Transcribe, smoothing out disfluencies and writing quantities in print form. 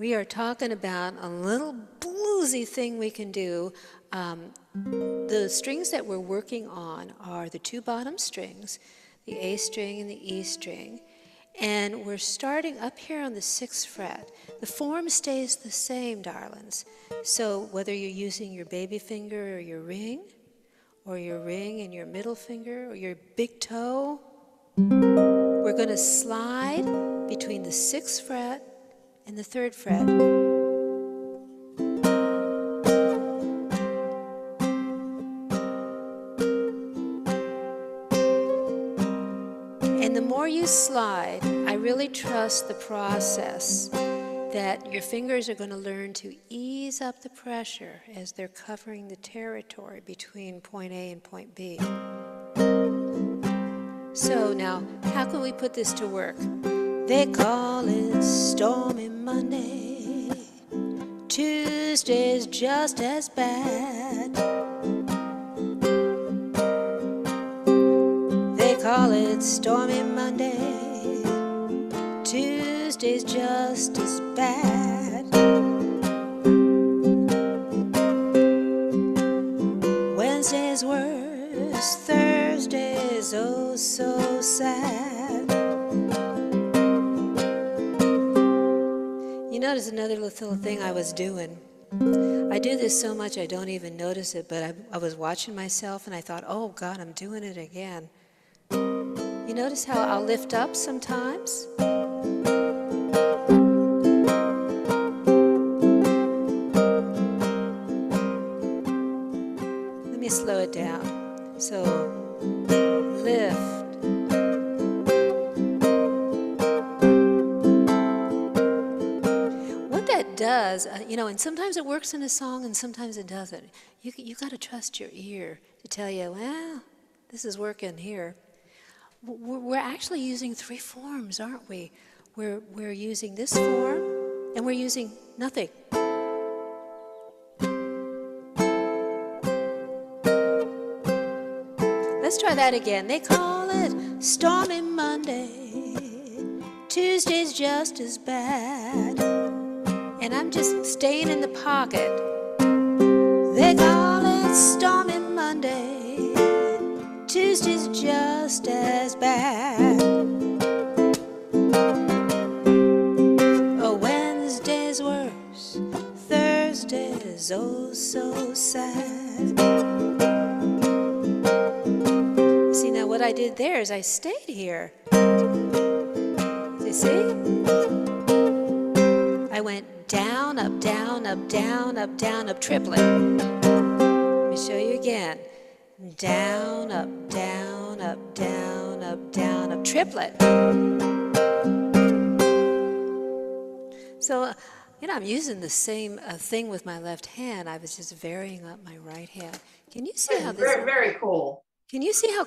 we are talking about a little bluesy thing we can do. The strings that we're working on are the two bottom strings, the A string and the E string. And we're starting up here on the 6th fret. The form stays the same, darlings. So whether you're using your baby finger or your ring and your middle finger, or your big toe, we're going to slide between the 6th fret and the 3rd fret. And the more you slide, I really trust the process that your fingers are going to learn to ease up the pressure as they're covering the territory between point A and point B. So now, how can we put this to work? They call it Stormy Monday. Tuesday's just as bad. They call it Stormy Monday. Tuesday's just as bad. Wednesday's worse. Thursday's oh so sad. You notice another little thing I was doing. I do this so much I don't even notice it, but I was watching myself and I thought, oh God, I'm doing it again. You notice how I'll lift up sometimes? Let me slow it down. So, lift. What that does, and sometimes it works in a song and sometimes it doesn't. You got to trust your ear to tell you, well, this is working here. We're actually using 3 forms, aren't we? We're using this form, and we're using nothing. Let's try that again. They call it Stormy Monday. Tuesday's just as bad. And I'm just staying in the pocket. They call it Stormy Monday. Tuesday's just as bad. Oh, Wednesday's worse. Thursday's oh so sad. See, now what I did there is I stayed here. You see? I went down, up, down, up, down, up, down, up, triplet. Let me show you again. Down, up, down, up, down, up, down, up, triplet. So, I'm using the same thing with my left hand. I was just varying up my right hand. Can you see how this? Very, very cool. Can you see how